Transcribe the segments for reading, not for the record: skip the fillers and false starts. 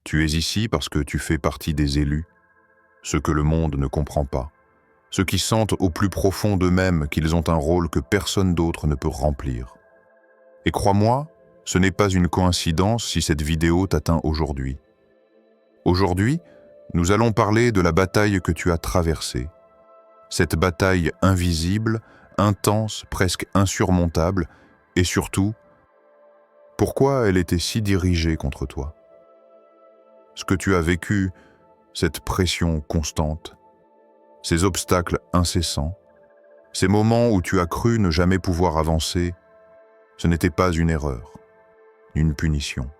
Tu es ici parce que tu fais partie des élus, ceux que le monde ne comprend pas, ceux qui sentent au plus profond d'eux-mêmes qu'ils ont un rôle que personne d'autre ne peut remplir. Et crois-moi, ce n'est pas une coïncidence si cette vidéo t'atteint aujourd'hui. Aujourd'hui, nous allons parler de la bataille que tu as traversée. Cette bataille invisible, intense, presque insurmontable, et surtout, pourquoi elle était si dirigée contre toi? Ce que tu as vécu, cette pression constante, ces obstacles incessants, ces moments où tu as cru ne jamais pouvoir avancer, ce n'était pas une erreur, une punition.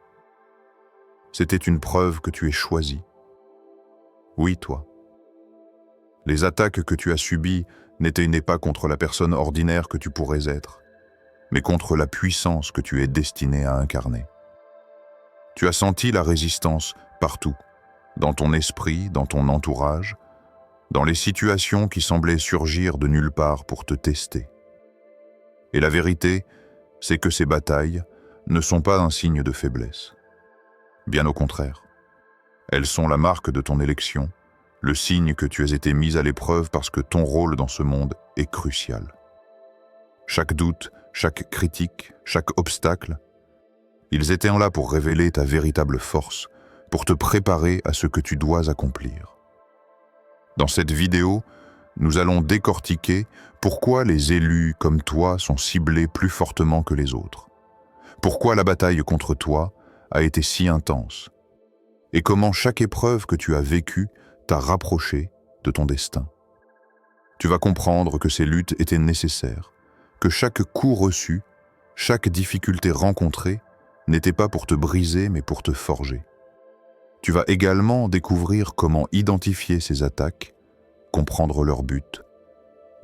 C'était une preuve que tu es choisi. Oui, toi. Les attaques que tu as subies n'étaient pas contre la personne ordinaire que tu pourrais être, mais contre la puissance que tu es destiné à incarner. Tu as senti la résistance partout, dans ton esprit, dans ton entourage, dans les situations qui semblaient surgir de nulle part pour te tester. Et la vérité, c'est que ces batailles ne sont pas un signe de faiblesse. Bien au contraire. Elles sont la marque de ton élection, le signe que tu as été mis à l'épreuve parce que ton rôle dans ce monde est crucial. Chaque doute, chaque critique, chaque obstacle, ils étaient là pour révéler ta véritable force, pour te préparer à ce que tu dois accomplir. Dans cette vidéo, nous allons décortiquer pourquoi les élus comme toi sont ciblés plus fortement que les autres, pourquoi la bataille contre toi a été si intense, et comment chaque épreuve que tu as vécue t'a rapproché de ton destin. Tu vas comprendre que ces luttes étaient nécessaires, que chaque coup reçu, chaque difficulté rencontrée n'était pas pour te briser mais pour te forger. Tu vas également découvrir comment identifier ces attaques, comprendre leur but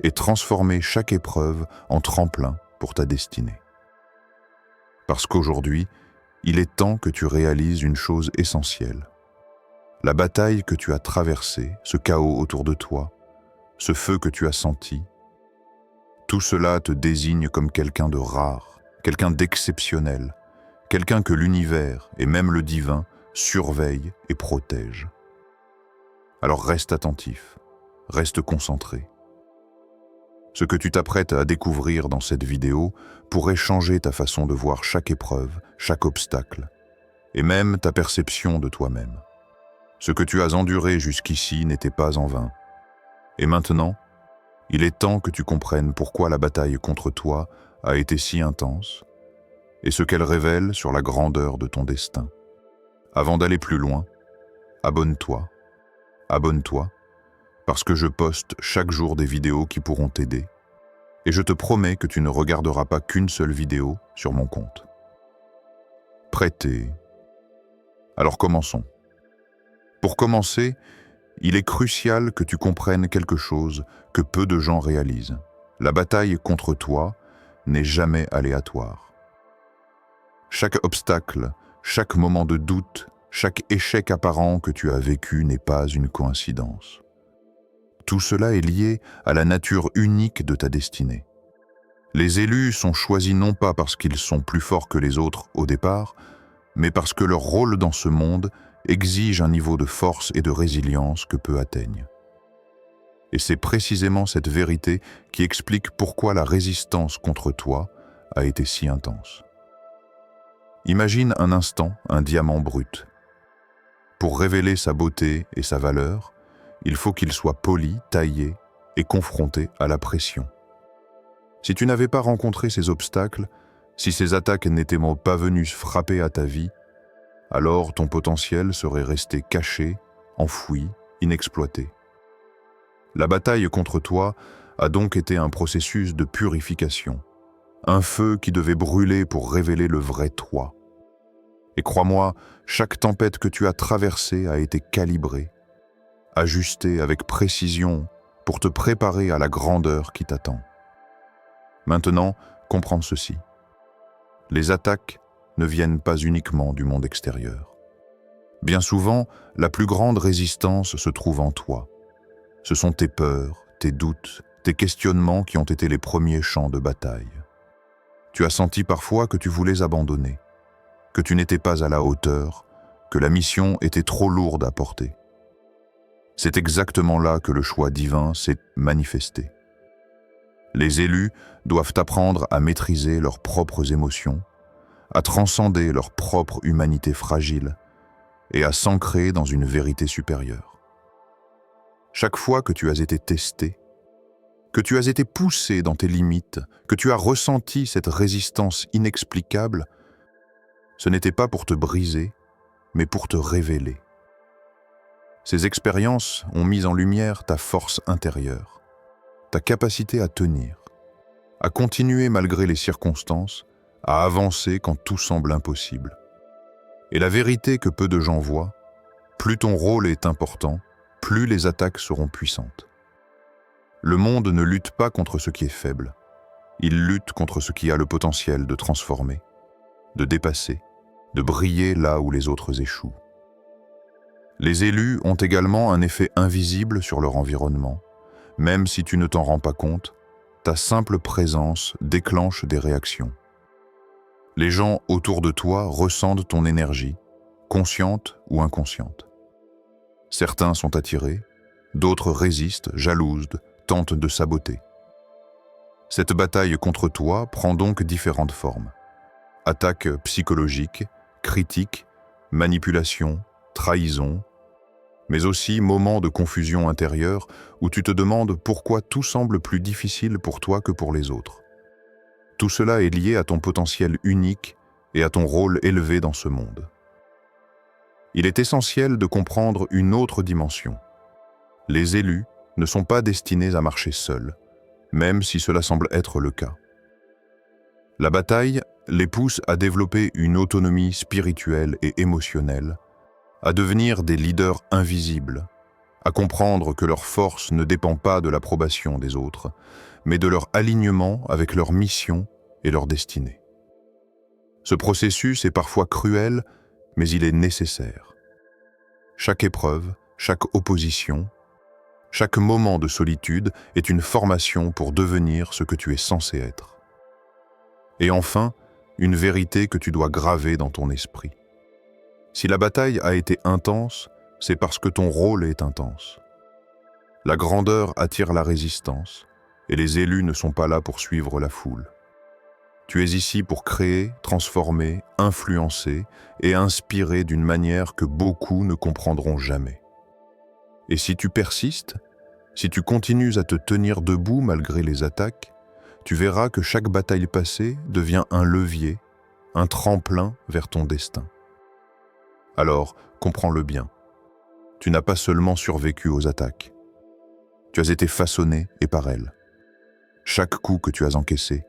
et transformer chaque épreuve en tremplin pour ta destinée. Parce qu'aujourd'hui, il est temps que tu réalises une chose essentielle. La bataille que tu as traversée, ce chaos autour de toi, ce feu que tu as senti, tout cela te désigne comme quelqu'un de rare, quelqu'un d'exceptionnel, quelqu'un que l'univers et même le divin surveillent et protègent. Alors reste attentif, reste concentré. Ce que tu t'apprêtes à découvrir dans cette vidéo pourrait changer ta façon de voir chaque épreuve, chaque obstacle, et même ta perception de toi-même. Ce que tu as enduré jusqu'ici n'était pas en vain. Et maintenant, il est temps que tu comprennes pourquoi la bataille contre toi a été si intense et ce qu'elle révèle sur la grandeur de ton destin. Avant d'aller plus loin, abonne-toi, parce que je poste chaque jour des vidéos qui pourront t'aider, et je te promets que tu ne regarderas pas qu'une seule vidéo sur mon compte. Prêté. Alors commençons. Pour commencer, il est crucial que tu comprennes quelque chose que peu de gens réalisent. La bataille contre toi n'est jamais aléatoire. Chaque obstacle, chaque moment de doute, chaque échec apparent que tu as vécu n'est pas une coïncidence. Tout cela est lié à la nature unique de ta destinée. Les élus sont choisis non pas parce qu'ils sont plus forts que les autres au départ, mais parce que leur rôle dans ce monde exige un niveau de force et de résilience que peu atteignent. Et c'est précisément cette vérité qui explique pourquoi la résistance contre toi a été si intense. Imagine un instant un diamant brut. Pour révéler sa beauté et sa valeur, il faut qu'il soit poli, taillé et confronté à la pression. Si tu n'avais pas rencontré ces obstacles, si ces attaques n'étaient pas venues frapper à ta vie, alors ton potentiel serait resté caché, enfoui, inexploité. La bataille contre toi a donc été un processus de purification, un feu qui devait brûler pour révéler le vrai toi. Et crois-moi, chaque tempête que tu as traversée a été calibrée, ajustée avec précision pour te préparer à la grandeur qui t'attend. Maintenant, comprends ceci. Les attaques ne viennent pas uniquement du monde extérieur. Bien souvent, la plus grande résistance se trouve en toi. Ce sont tes peurs, tes doutes, tes questionnements qui ont été les premiers champs de bataille. Tu as senti parfois que tu voulais abandonner, que tu n'étais pas à la hauteur, que la mission était trop lourde à porter. C'est exactement là que le choix divin s'est manifesté. Les élus doivent apprendre à maîtriser leurs propres émotions, à transcender leur propre humanité fragile et à s'ancrer dans une vérité supérieure. Chaque fois que tu as été testé, que tu as été poussé dans tes limites, que tu as ressenti cette résistance inexplicable, ce n'était pas pour te briser, mais pour te révéler. Ces expériences ont mis en lumière ta force intérieure, ta capacité à tenir, à continuer malgré les circonstances, à avancer quand tout semble impossible. Et la vérité que peu de gens voient, plus ton rôle est important, plus les attaques seront puissantes. Le monde ne lutte pas contre ce qui est faible, il lutte contre ce qui a le potentiel de transformer, de dépasser, de briller là où les autres échouent. Les élus ont également un effet invisible sur leur environnement. Même si tu ne t'en rends pas compte, ta simple présence déclenche des réactions. Les gens autour de toi ressentent ton énergie, consciente ou inconsciente. Certains sont attirés, d'autres résistent, jalousent, tentent de saboter. Cette bataille contre toi prend donc différentes formes. Attaques psychologiques, critiques, manipulation, trahison, mais aussi moments de confusion intérieure où tu te demandes pourquoi tout semble plus difficile pour toi que pour les autres. Tout cela est lié à ton potentiel unique et à ton rôle élevé dans ce monde. Il est essentiel de comprendre une autre dimension. Les élus ne sont pas destinés à marcher seuls, même si cela semble être le cas. La bataille les pousse à développer une autonomie spirituelle et émotionnelle, à devenir des leaders invisibles, à comprendre que leur force ne dépend pas de l'approbation des autres, mais de leur alignement avec leur mission et leur destinée. Ce processus est parfois cruel, mais il est nécessaire. Chaque épreuve, chaque opposition, chaque moment de solitude est une formation pour devenir ce que tu es censé être. Et enfin, une vérité que tu dois graver dans ton esprit. Si la bataille a été intense, c'est parce que ton rôle est intense. La grandeur attire la résistance, et les élus ne sont pas là pour suivre la foule. Tu es ici pour créer, transformer, influencer et inspirer d'une manière que beaucoup ne comprendront jamais. Et si tu persistes, si tu continues à te tenir debout malgré les attaques, tu verras que chaque bataille passée devient un levier, un tremplin vers ton destin. Alors, comprends-le bien. Tu n'as pas seulement survécu aux attaques. Tu as été façonné et par elles. Chaque coup que tu as encaissé,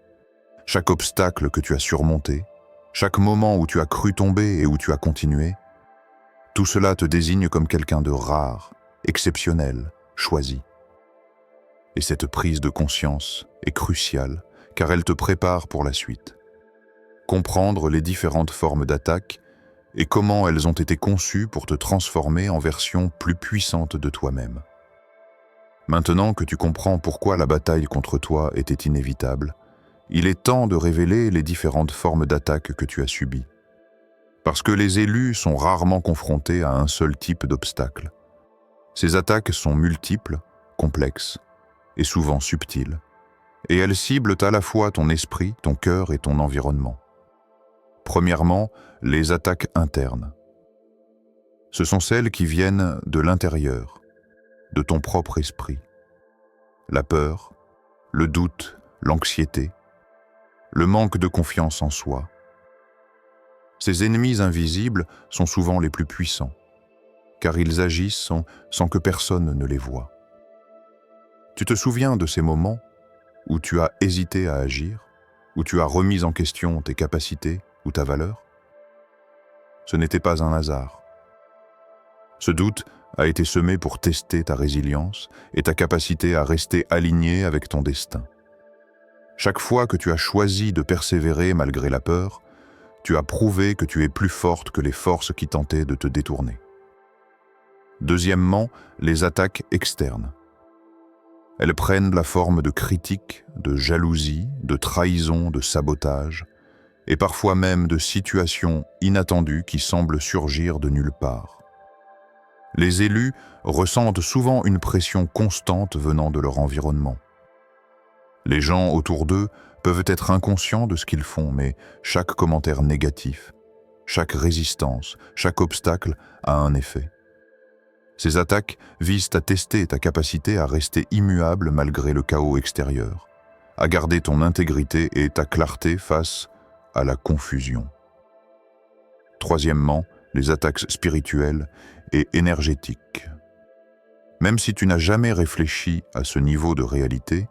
chaque obstacle que tu as surmonté, chaque moment où tu as cru tomber et où tu as continué, tout cela te désigne comme quelqu'un de rare, exceptionnel, choisi. Et cette prise de conscience est cruciale, car elle te prépare pour la suite. Comprendre les différentes formes d'attaque et comment elles ont été conçues pour te transformer en version plus puissante de toi-même. Maintenant que tu comprends pourquoi la bataille contre toi était inévitable, il est temps de révéler les différentes formes d'attaque que tu as subies. Parce que les élus sont rarement confrontés à un seul type d'obstacle. Ces attaques sont multiples, complexes et souvent subtiles, et elles ciblent à la fois ton esprit, ton cœur et ton environnement. Premièrement, les attaques internes. Ce sont celles qui viennent de l'intérieur, de ton propre esprit. La peur, le doute, l'anxiété, le manque de confiance en soi. Ces ennemis invisibles sont souvent les plus puissants, car ils agissent sans que personne ne les voie. Tu te souviens de ces moments où tu as hésité à agir, où tu as remis en question tes capacités ou ta valeur? Ce n'était pas un hasard. Ce doute a été semé pour tester ta résilience et ta capacité à rester aligné avec ton destin. Chaque fois que tu as choisi de persévérer malgré la peur, tu as prouvé que tu es plus forte que les forces qui tentaient de te détourner. Deuxièmement, les attaques externes. Elles prennent la forme de critiques, de jalousie, de trahison, de sabotage, et parfois même de situations inattendues qui semblent surgir de nulle part. Les élus ressentent souvent une pression constante venant de leur environnement. Les gens autour d'eux peuvent être inconscients de ce qu'ils font, mais chaque commentaire négatif, chaque résistance, chaque obstacle a un effet. Ces attaques visent à tester ta capacité à rester immuable malgré le chaos extérieur, à garder ton intégrité et ta clarté face à la confusion. Troisièmement, les attaques spirituelles et énergétiques. Même si tu n'as jamais réfléchi à ce niveau de réalité,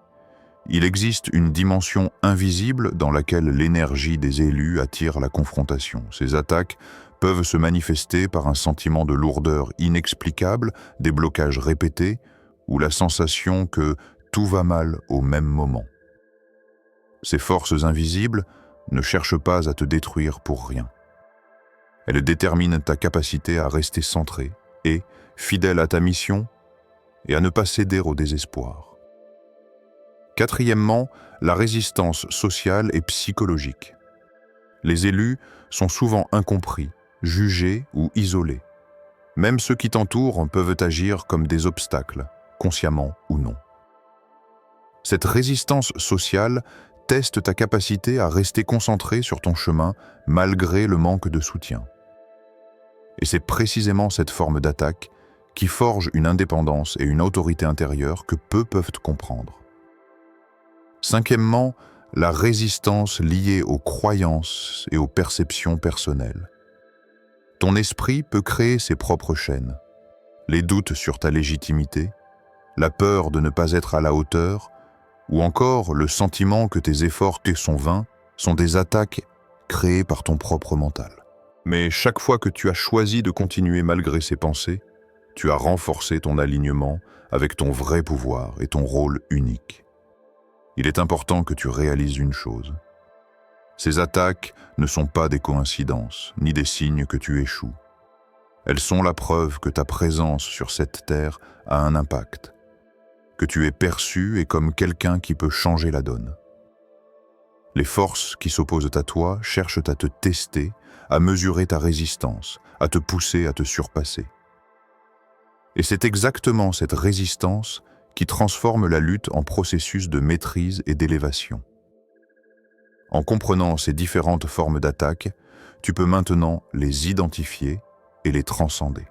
il existe une dimension invisible dans laquelle l'énergie des élus attire la confrontation. Ces attaques peuvent se manifester par un sentiment de lourdeur inexplicable, des blocages répétés ou la sensation que tout va mal au même moment. Ces forces invisibles ne cherchent pas à te détruire pour rien. Elles déterminent ta capacité à rester centré et fidèle à ta mission et à ne pas céder au désespoir. Quatrièmement, la résistance sociale et psychologique. Les élus sont souvent incompris, jugés ou isolés. Même ceux qui t'entourent peuvent agir comme des obstacles, consciemment ou non. Cette résistance sociale teste ta capacité à rester concentré sur ton chemin malgré le manque de soutien. Et c'est précisément cette forme d'attaque qui forge une indépendance et une autorité intérieure que peu peuvent comprendre. Cinquièmement, la résistance liée aux croyances et aux perceptions personnelles. Ton esprit peut créer ses propres chaînes. Les doutes sur ta légitimité, la peur de ne pas être à la hauteur, ou encore le sentiment que tes efforts sont vains, sont des attaques créées par ton propre mental. Mais chaque fois que tu as choisi de continuer malgré ces pensées, tu as renforcé ton alignement avec ton vrai pouvoir et ton rôle unique. Il est important que tu réalises une chose. Ces attaques ne sont pas des coïncidences, ni des signes que tu échoues. Elles sont la preuve que ta présence sur cette terre a un impact, que tu es perçu et comme quelqu'un qui peut changer la donne. Les forces qui s'opposent à toi cherchent à te tester, à mesurer ta résistance, à te pousser à te surpasser. Et c'est exactement cette résistance qui transforme la lutte en processus de maîtrise et d'élévation. En comprenant ces différentes formes d'attaque, tu peux maintenant les identifier et les transcender.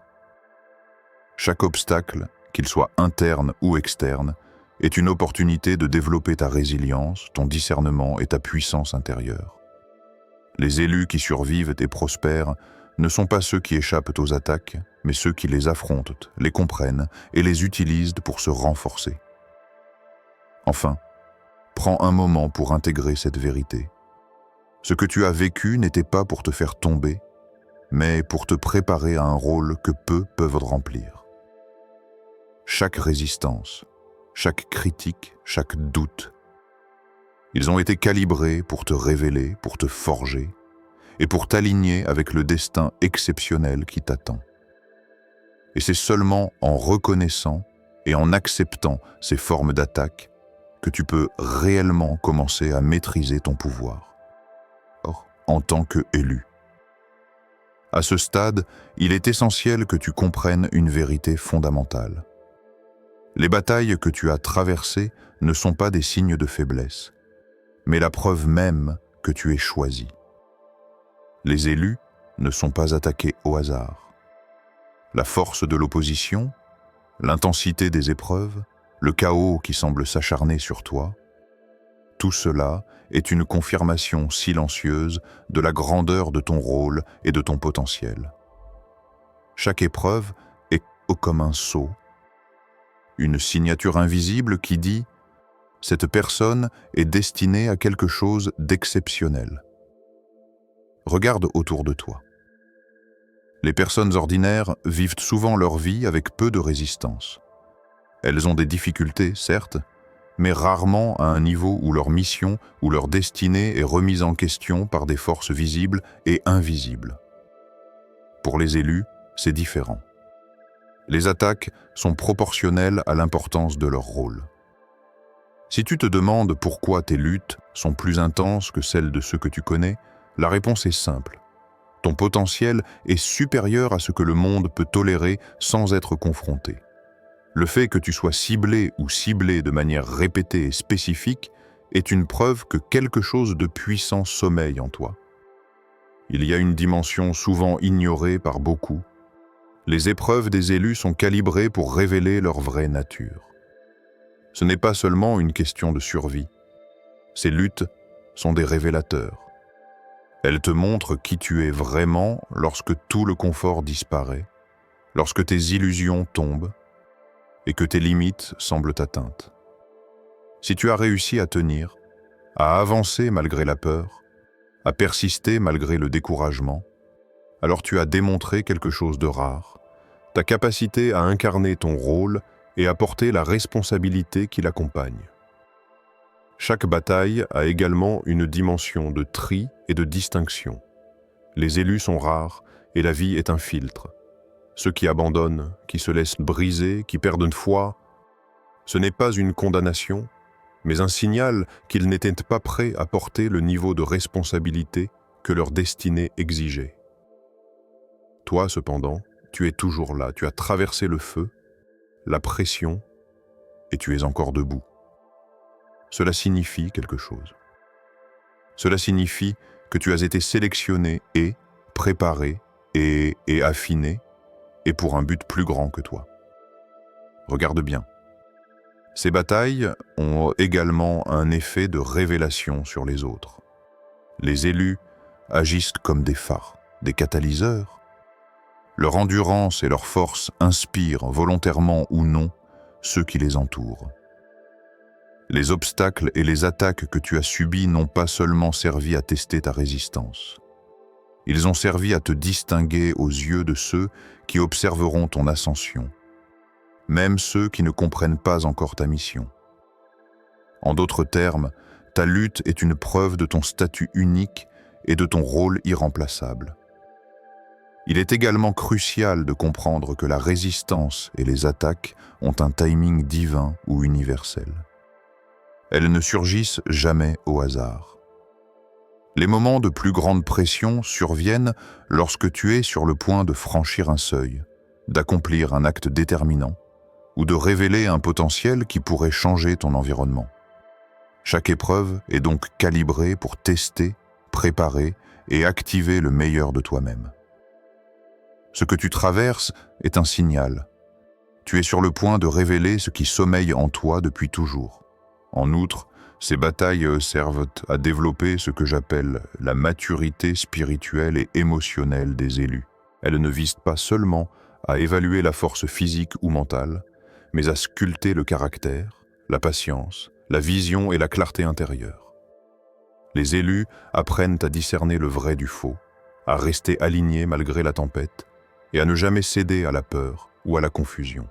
Chaque obstacle, qu'il soit interne ou externe, est une opportunité de développer ta résilience, ton discernement et ta puissance intérieure. Les élus qui survivent et prospèrent ne sont pas ceux qui échappent aux attaques, mais ceux qui les affrontent, les comprennent et les utilisent pour se renforcer. Enfin, prends un moment pour intégrer cette vérité. Ce que tu as vécu n'était pas pour te faire tomber, mais pour te préparer à un rôle que peu peuvent remplir. Chaque résistance, chaque critique, chaque doute, ils ont été calibrés pour te révéler, pour te forger, et pour t'aligner avec le destin exceptionnel qui t'attend. Et c'est seulement en reconnaissant et en acceptant ces formes d'attaque que tu peux réellement commencer à maîtriser ton pouvoir. Or, en tant qu'élu. À ce stade, il est essentiel que tu comprennes une vérité fondamentale. Les batailles que tu as traversées ne sont pas des signes de faiblesse, mais la preuve même que tu es choisi. Les élus ne sont pas attaqués au hasard. La force de l'opposition, l'intensité des épreuves, le chaos qui semble s'acharner sur toi, tout cela est une confirmation silencieuse de la grandeur de ton rôle et de ton potentiel. Chaque épreuve est comme un sceau, une signature invisible qui dit « Cette personne est destinée à quelque chose d'exceptionnel ». Regarde autour de toi. Les personnes ordinaires vivent souvent leur vie avec peu de résistance. Elles ont des difficultés, certes, mais rarement à un niveau où leur mission ou leur destinée est remise en question par des forces visibles et invisibles. Pour les élus, c'est différent. Les attaques sont proportionnelles à l'importance de leur rôle. Si tu te demandes pourquoi tes luttes sont plus intenses que celles de ceux que tu connais, La réponse est simple. Ton potentiel est supérieur à ce que le monde peut tolérer sans être confronté. Le fait que tu sois ciblé ou ciblé de manière répétée et spécifique est une preuve que quelque chose de puissant sommeille en toi. Il y a une dimension souvent ignorée par beaucoup. Les épreuves des élus sont calibrées pour révéler leur vraie nature. Ce n'est pas seulement une question de survie. Ces luttes sont des révélateurs. Elles te montrent qui tu es vraiment lorsque tout le confort disparaît, lorsque tes illusions tombent et que tes limites semblent atteintes. Si tu as réussi à tenir, à avancer malgré la peur, à persister malgré le découragement, alors tu as démontré quelque chose de rare, ta capacité à incarner ton rôle et à porter la responsabilité qui l'accompagne. Chaque bataille a également une dimension de tri et de distinction. Les élus sont rares et la vie est un filtre. Ceux qui abandonnent, qui se laissent briser, qui perdent foi, ce n'est pas une condamnation, mais un signal qu'ils n'étaient pas prêts à porter le niveau de responsabilité que leur destinée exigeait. Toi, cependant, tu es toujours là, tu as traversé le feu, la pression, et tu es encore debout. Cela signifie quelque chose. Cela signifie que tu as été sélectionné et préparé et affiné, et pour un but plus grand que toi. Regarde bien. Ces batailles ont également un effet de révélation sur les autres. Les élus agissent comme des phares, des catalyseurs. Leur endurance et leur force inspirent, volontairement ou non, ceux qui les entourent. Les obstacles et les attaques que tu as subis n'ont pas seulement servi à tester ta résistance. Ils ont servi à te distinguer aux yeux de ceux qui observeront ton ascension, même ceux qui ne comprennent pas encore ta mission. En d'autres termes, ta lutte est une preuve de ton statut unique et de ton rôle irremplaçable. Il est également crucial de comprendre que la résistance et les attaques ont un timing divin ou universel. Elles ne surgissent jamais au hasard. Les moments de plus grande pression surviennent lorsque tu es sur le point de franchir un seuil, d'accomplir un acte déterminant ou de révéler un potentiel qui pourrait changer ton environnement. Chaque épreuve est donc calibrée pour tester, préparer et activer le meilleur de toi-même. Ce que tu traverses est un signal. Tu es sur le point de révéler ce qui sommeille en toi depuis toujours. En outre, ces batailles servent à développer ce que j'appelle la maturité spirituelle et émotionnelle des élus. Elles ne visent pas seulement à évaluer la force physique ou mentale, mais à sculpter le caractère, la patience, la vision et la clarté intérieure. Les élus apprennent à discerner le vrai du faux, à rester alignés malgré la tempête et à ne jamais céder à la peur ou à la confusion.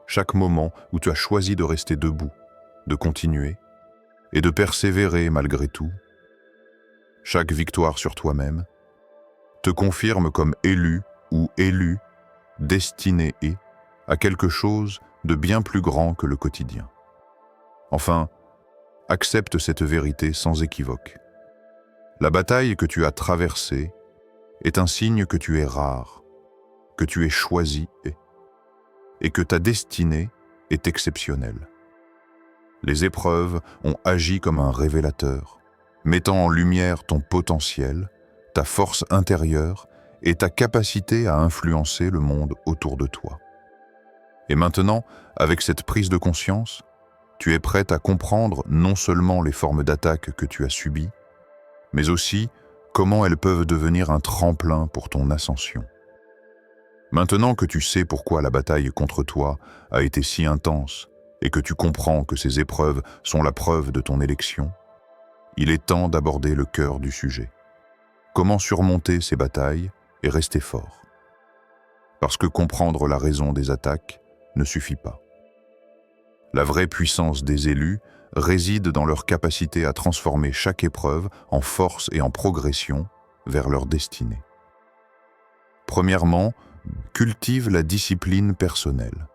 Chaque moment où tu as choisi de rester debout, de continuer et de persévérer malgré tout, chaque victoire sur toi-même, te confirme comme élu ou élue, destiné à quelque chose de bien plus grand que le quotidien. Enfin, accepte cette vérité sans équivoque. La bataille que tu as traversée est un signe que tu es rare, que tu es choisi et que ta destinée est exceptionnelle. Les épreuves ont agi comme un révélateur, mettant en lumière ton potentiel, ta force intérieure et ta capacité à influencer le monde autour de toi. Et maintenant, avec cette prise de conscience, tu es prête à comprendre non seulement les formes d'attaque que tu as subies, mais aussi comment elles peuvent devenir un tremplin pour ton ascension. Maintenant que tu sais pourquoi la bataille contre toi a été si intense et que tu comprends que ces épreuves sont la preuve de ton élection, il est temps d'aborder le cœur du sujet. Comment surmonter ces batailles et rester fort? Parce que comprendre la raison des attaques ne suffit pas. La vraie puissance des élus réside dans leur capacité à transformer chaque épreuve en force et en progression vers leur destinée. Premièrement, cultive la discipline personnelle.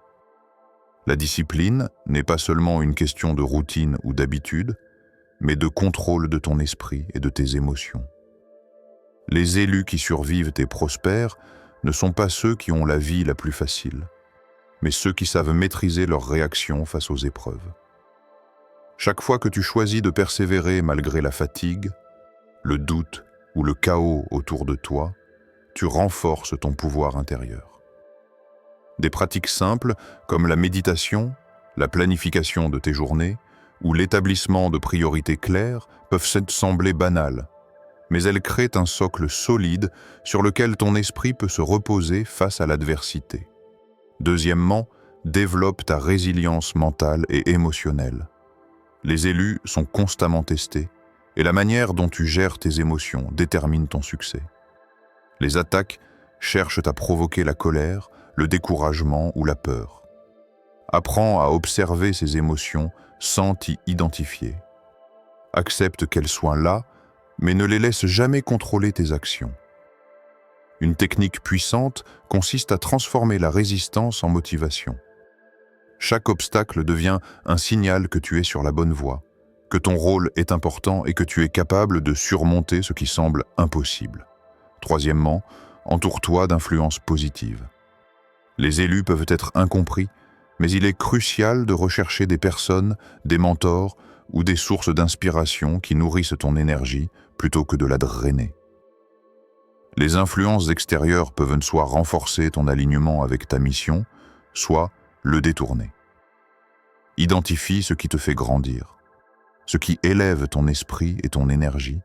La discipline n'est pas seulement une question de routine ou d'habitude, mais de contrôle de ton esprit et de tes émotions. Les élus qui survivent et prospèrent ne sont pas ceux qui ont la vie la plus facile, mais ceux qui savent maîtriser leurs réactions face aux épreuves. Chaque fois que tu choisis de persévérer malgré la fatigue, le doute ou le chaos autour de toi, tu renforces ton pouvoir intérieur. Des pratiques simples comme la méditation, la planification de tes journées ou l'établissement de priorités claires peuvent sembler banales, mais elles créent un socle solide sur lequel ton esprit peut se reposer face à l'adversité. Deuxièmement, développe ta résilience mentale et émotionnelle. Les élus sont constamment testés, et la manière dont tu gères tes émotions détermine ton succès. Les attaques cherchent à provoquer la colère, le découragement ou la peur. Apprends à observer ces émotions sans t'y identifier. Accepte qu'elles soient là, mais ne les laisse jamais contrôler tes actions. Une technique puissante consiste à transformer la résistance en motivation. Chaque obstacle devient un signal que tu es sur la bonne voie, que ton rôle est important et que tu es capable de surmonter ce qui semble impossible. Troisièmement, entoure-toi d'influences positives. Les élus peuvent être incompris, mais il est crucial de rechercher des personnes, des mentors ou des sources d'inspiration qui nourrissent ton énergie plutôt que de la drainer. Les influences extérieures peuvent soit renforcer ton alignement avec ta mission, soit le détourner. Identifie ce qui te fait grandir, ce qui élève ton esprit et ton énergie,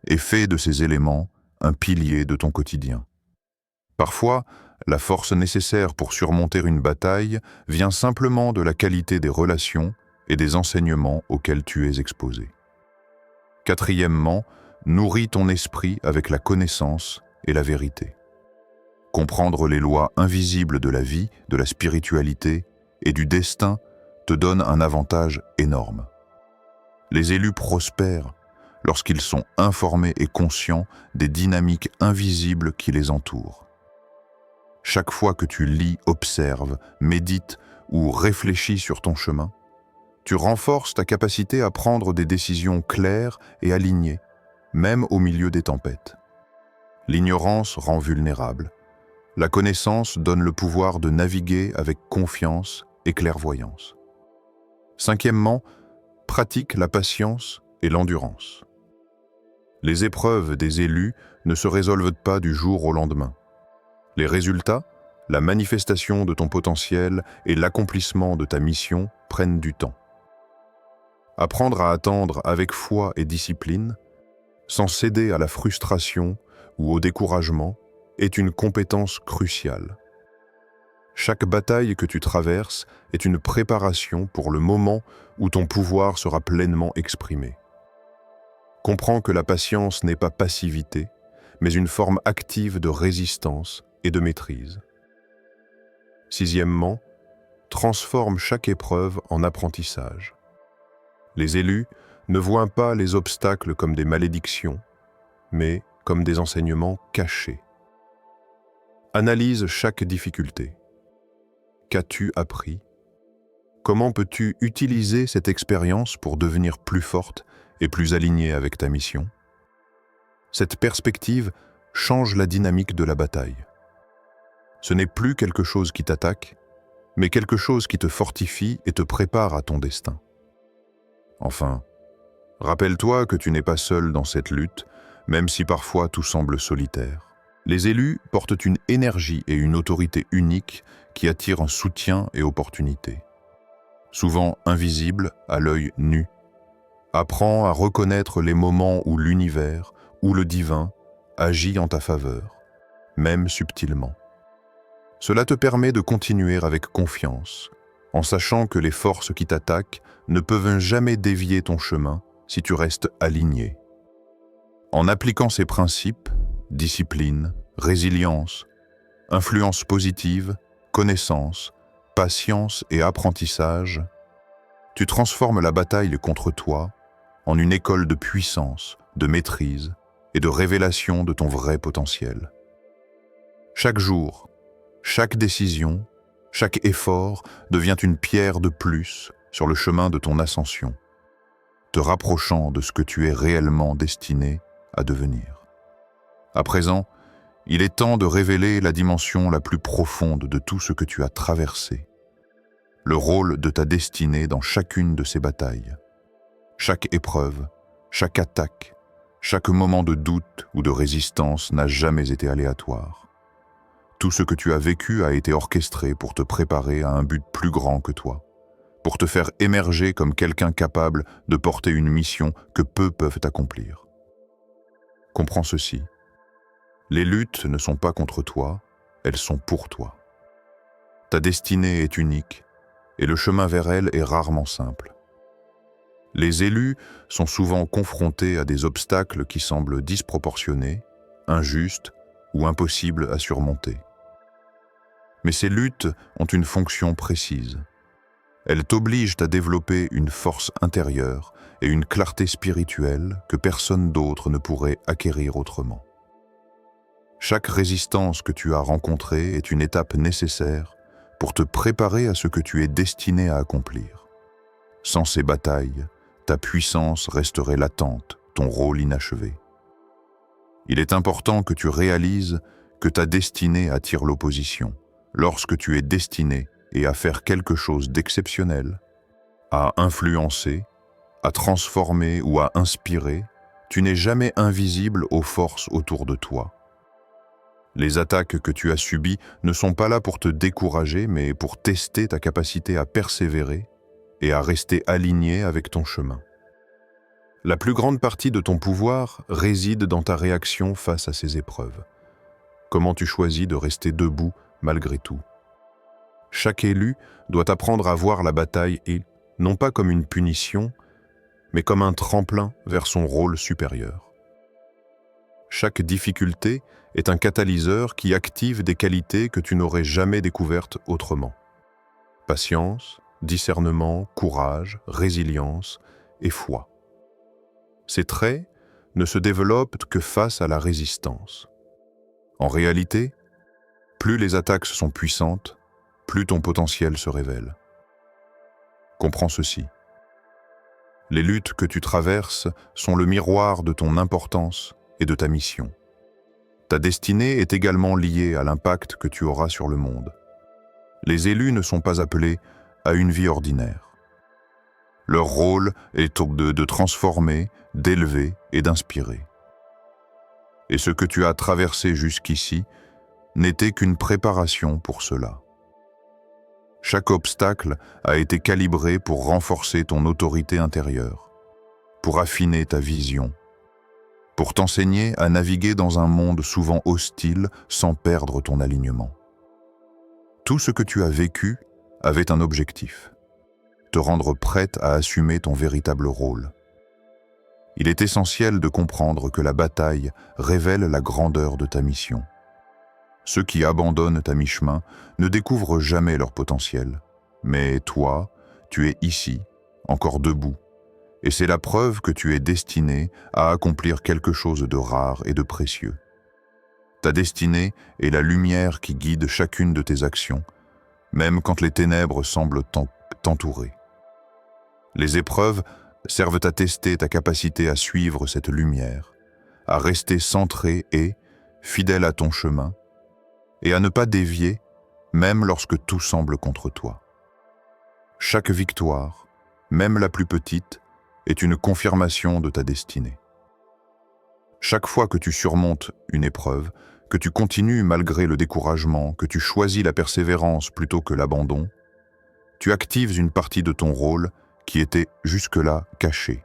et fais de ces éléments un pilier de ton quotidien. Parfois, la force nécessaire pour surmonter une bataille vient simplement de la qualité des relations et des enseignements auxquels tu es exposé. Quatrièmement, nourris ton esprit avec la connaissance et la vérité. Comprendre les lois invisibles de la vie, de la spiritualité et du destin te donne un avantage énorme. Les élus prospèrent lorsqu'ils sont informés et conscients des dynamiques invisibles qui les entourent. Chaque fois que tu lis, observes, médites ou réfléchis sur ton chemin, tu renforces ta capacité à prendre des décisions claires et alignées, même au milieu des tempêtes. L'ignorance rend vulnérable. La connaissance donne le pouvoir de naviguer avec confiance et clairvoyance. Cinquièmement, pratique la patience et l'endurance. Les épreuves des élus ne se résolvent pas du jour au lendemain. Les résultats, la manifestation de ton potentiel et l'accomplissement de ta mission prennent du temps. Apprendre à attendre avec foi et discipline, sans céder à la frustration ou au découragement, est une compétence cruciale. Chaque bataille que tu traverses est une préparation pour le moment où ton pouvoir sera pleinement exprimé. Comprends que la patience n'est pas passivité, mais une forme active de résistance et de maîtrise. Sixièmement, transforme chaque épreuve en apprentissage. Les élus ne voient pas les obstacles comme des malédictions, mais comme des enseignements cachés. Analyse chaque difficulté. Qu'as-tu appris? Comment peux-tu utiliser cette expérience pour devenir plus forte et plus alignée avec ta mission? Cette perspective change la dynamique de la bataille. Ce n'est plus quelque chose qui t'attaque, mais quelque chose qui te fortifie et te prépare à ton destin. Enfin, rappelle-toi que tu n'es pas seul dans cette lutte, même si parfois tout semble solitaire. Les élus portent une énergie et une autorité uniques qui attirent un soutien et opportunités. Souvent invisibles à l'œil nu. Apprends à reconnaître les moments où l'univers, ou le divin, agit en ta faveur, même subtilement. Cela te permet de continuer avec confiance, en sachant que les forces qui t'attaquent ne peuvent jamais dévier ton chemin si tu restes aligné. En appliquant ces principes, discipline, résilience, influence positive, connaissance, patience et apprentissage, tu transformes la bataille contre toi en une école de puissance, de maîtrise et de révélation de ton vrai potentiel. Chaque jour, chaque décision, chaque effort devient une pierre de plus sur le chemin de ton ascension, te rapprochant de ce que tu es réellement destiné à devenir. À présent, il est temps de révéler la dimension la plus profonde de tout ce que tu as traversé, le rôle de ta destinée dans chacune de ces batailles. Chaque épreuve, chaque attaque, chaque moment de doute ou de résistance n'a jamais été aléatoire. Tout ce que tu as vécu a été orchestré pour te préparer à un but plus grand que toi, pour te faire émerger comme quelqu'un capable de porter une mission que peu peuvent accomplir. Comprends ceci. Les luttes ne sont pas contre toi, elles sont pour toi. Ta destinée est unique et le chemin vers elle est rarement simple. Les élus sont souvent confrontés à des obstacles qui semblent disproportionnés, injustes ou impossibles à surmonter. Mais ces luttes ont une fonction précise. Elles t'obligent à développer une force intérieure et une clarté spirituelle que personne d'autre ne pourrait acquérir autrement. Chaque résistance que tu as rencontrée est une étape nécessaire pour te préparer à ce que tu es destiné à accomplir. Sans ces batailles, ta puissance resterait latente, ton rôle inachevé. Il est important que tu réalises que ta destinée attire l'opposition. Lorsque tu es destiné à faire quelque chose d'exceptionnel, à influencer, à transformer ou à inspirer, tu n'es jamais invisible aux forces autour de toi. Les attaques que tu as subies ne sont pas là pour te décourager, mais pour tester ta capacité à persévérer et à rester aligné avec ton chemin. La plus grande partie de ton pouvoir réside dans ta réaction face à ces épreuves. Comment tu choisis de rester debout malgré tout? Chaque élu doit apprendre à voir la bataille non pas comme une punition, mais comme un tremplin vers son rôle supérieur. Chaque difficulté est un catalyseur qui active des qualités que tu n'aurais jamais découvertes autrement. Patience, discernement, courage, résilience et foi. Ces traits ne se développent que face à la résistance. En réalité, plus les attaques sont puissantes, plus ton potentiel se révèle. Comprends ceci. Les luttes que tu traverses sont le miroir de ton importance et de ta mission. Ta destinée est également liée à l'impact que tu auras sur le monde. Les élus ne sont pas appelés à une vie ordinaire. Leur rôle est de transformer, d'élever et d'inspirer. Et ce que tu as traversé jusqu'ici n'était qu'une préparation pour cela. Chaque obstacle a été calibré pour renforcer ton autorité intérieure, pour affiner ta vision, pour t'enseigner à naviguer dans un monde souvent hostile sans perdre ton alignement. Tout ce que tu as vécu avait un objectif, te rendre prête à assumer ton véritable rôle. Il est essentiel de comprendre que la bataille révèle la grandeur de ta mission. Ceux qui abandonnent à mi-chemin ne découvrent jamais leur potentiel. Mais toi, tu es ici, encore debout, et c'est la preuve que tu es destiné à accomplir quelque chose de rare et de précieux. Ta destinée est la lumière qui guide chacune de tes actions, même quand les ténèbres semblent t'entourer. Les épreuves servent à tester ta capacité à suivre cette lumière, à rester centré et fidèle à ton chemin, et à ne pas dévier, même lorsque tout semble contre toi. Chaque victoire, même la plus petite, est une confirmation de ta destinée. Chaque fois que tu surmontes une épreuve, que tu continues malgré le découragement, que tu choisis la persévérance plutôt que l'abandon, tu actives une partie de ton rôle qui était jusque-là cachée.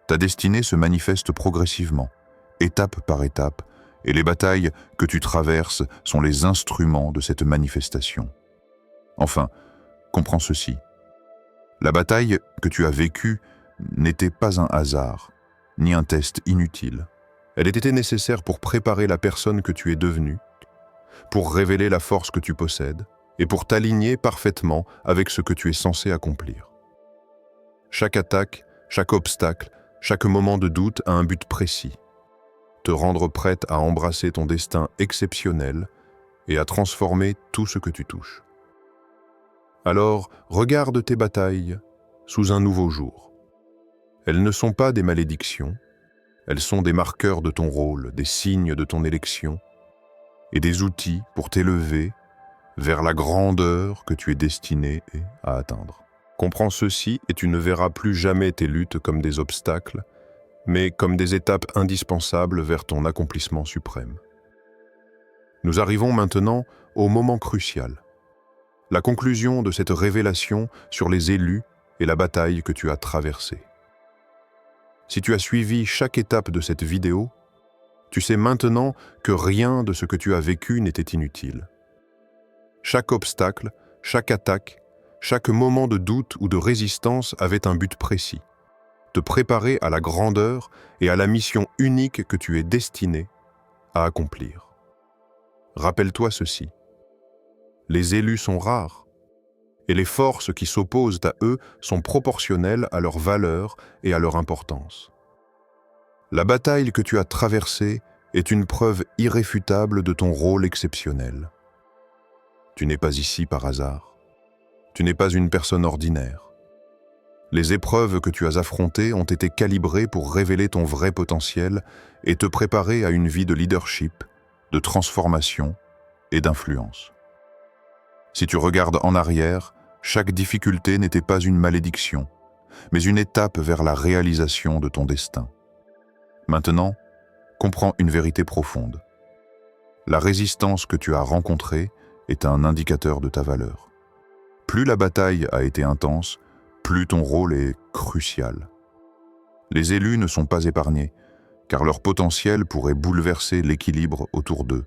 Ta destinée se manifeste progressivement, étape par étape, et les batailles que tu traverses sont les instruments de cette manifestation. Enfin, comprends ceci. La bataille que tu as vécue n'était pas un hasard, ni un test inutile. Elle était nécessaire pour préparer la personne que tu es devenue, pour révéler la force que tu possèdes, et pour t'aligner parfaitement avec ce que tu es censé accomplir. Chaque attaque, chaque obstacle, chaque moment de doute a un but précis. Te rendre prête à embrasser ton destin exceptionnel et à transformer tout ce que tu touches. Alors, regarde tes batailles sous un nouveau jour. Elles ne sont pas des malédictions, Elles sont des marqueurs de ton rôle, des signes de ton élection, et des outils pour t'élever vers la grandeur que tu es destiné à atteindre. Comprends ceci et tu ne verras plus jamais tes luttes comme des obstacles, mais comme des étapes indispensables vers ton accomplissement suprême. Nous arrivons maintenant au moment crucial, la conclusion de cette révélation sur les élus et la bataille que tu as traversée. Si tu as suivi chaque étape de cette vidéo, tu sais maintenant que rien de ce que tu as vécu n'était inutile. Chaque obstacle, chaque attaque, chaque moment de doute ou de résistance avait un but précis, te préparer à la grandeur et à la mission unique que tu es destiné à accomplir. Rappelle-toi ceci, les élus sont rares, et les forces qui s'opposent à eux sont proportionnelles à leur valeur et à leur importance. La bataille que tu as traversée est une preuve irréfutable de ton rôle exceptionnel. Tu n'es pas ici par hasard. Tu n'es pas une personne ordinaire. Les épreuves que tu as affrontées ont été calibrées pour révéler ton vrai potentiel et te préparer à une vie de leadership, de transformation et d'influence. Si tu regardes en arrière, chaque difficulté n'était pas une malédiction, mais une étape vers la réalisation de ton destin. Maintenant, comprends une vérité profonde. La résistance que tu as rencontrée est un indicateur de ta valeur. Plus la bataille a été intense, plus ton rôle est crucial. Les élus ne sont pas épargnés, car leur potentiel pourrait bouleverser l'équilibre autour d'eux.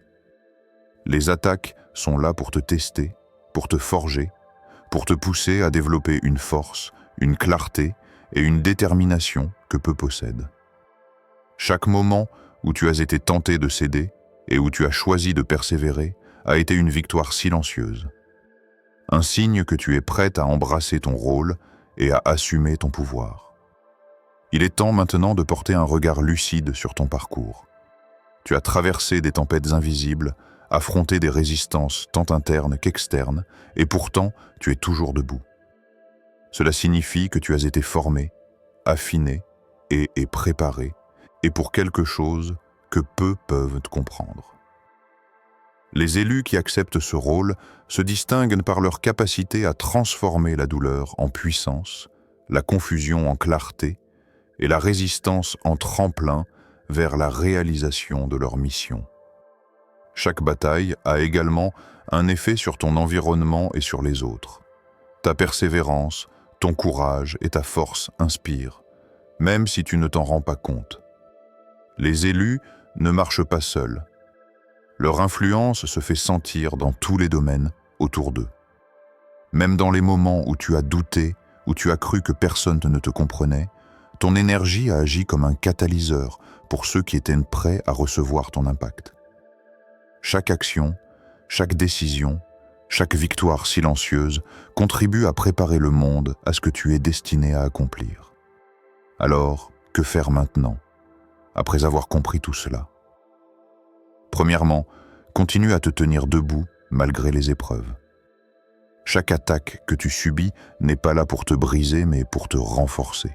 Les attaques sont là pour te tester, pour te forger, pour te pousser à développer une force, une clarté et une détermination que peu possèdent. Chaque moment où tu as été tenté de céder et où tu as choisi de persévérer a été une victoire silencieuse. Un signe que tu es prête à embrasser ton rôle et à assumer ton pouvoir. Il est temps maintenant de porter un regard lucide sur ton parcours. Tu as traversé des tempêtes invisibles, affronté des résistances tant internes qu'externes, et pourtant tu es toujours debout. Cela signifie que tu as été formé, affiné et préparé, et pour quelque chose que peu peuvent te comprendre. Les élus qui acceptent ce rôle se distinguent par leur capacité à transformer la douleur en puissance, la confusion en clarté et la résistance en tremplin vers la réalisation de leur mission. Chaque bataille a également un effet sur ton environnement et sur les autres. Ta persévérance, ton courage et ta force inspirent, même si tu ne t'en rends pas compte. Les élus ne marchent pas seuls. Leur influence se fait sentir dans tous les domaines autour d'eux. Même dans les moments où tu as douté, où tu as cru que personne ne te comprenait, ton énergie a agi comme un catalyseur pour ceux qui étaient prêts à recevoir ton impact. Chaque action, chaque décision, chaque victoire silencieuse contribue à préparer le monde à ce que tu es destiné à accomplir. Alors, que faire maintenant, après avoir compris tout cela ? Premièrement, continue à te tenir debout malgré les épreuves. Chaque attaque que tu subis n'est pas là pour te briser, mais pour te renforcer.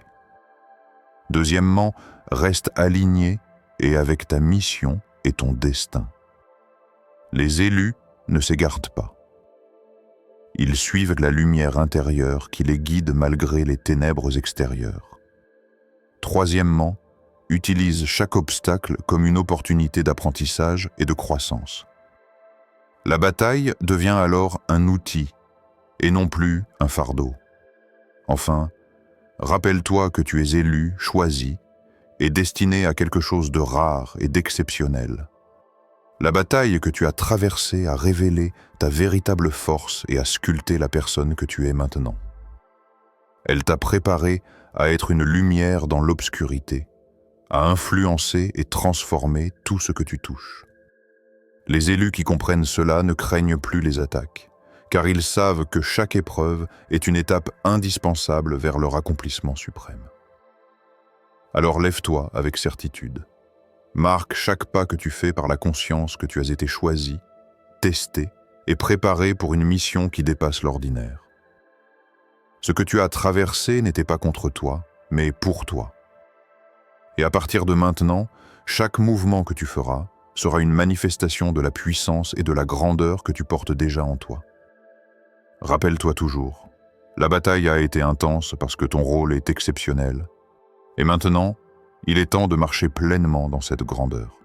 Deuxièmement, reste aligné et avec ta mission et ton destin. Les élus ne s'égarent pas. Ils suivent la lumière intérieure qui les guide malgré les ténèbres extérieures. Troisièmement, utilise chaque obstacle comme une opportunité d'apprentissage et de croissance. La bataille devient alors un outil et non plus un fardeau. Enfin, rappelle-toi que tu es élu, choisi et destiné à quelque chose de rare et d'exceptionnel. La bataille que tu as traversée a révélé ta véritable force et a sculpté la personne que tu es maintenant. Elle t'a préparé à être une lumière dans l'obscurité, à influencer et transformer tout ce que tu touches. Les élus qui comprennent cela ne craignent plus les attaques, car ils savent que chaque épreuve est une étape indispensable vers leur accomplissement suprême. Alors lève-toi avec certitude. Marque chaque pas que tu fais par la conscience que tu as été choisi, testé et préparé pour une mission qui dépasse l'ordinaire. Ce que tu as traversé n'était pas contre toi, mais pour toi. Et à partir de maintenant, chaque mouvement que tu feras sera une manifestation de la puissance et de la grandeur que tu portes déjà en toi. Rappelle-toi toujours, la bataille a été intense parce que ton rôle est exceptionnel. Et maintenant, il est temps de marcher pleinement dans cette grandeur.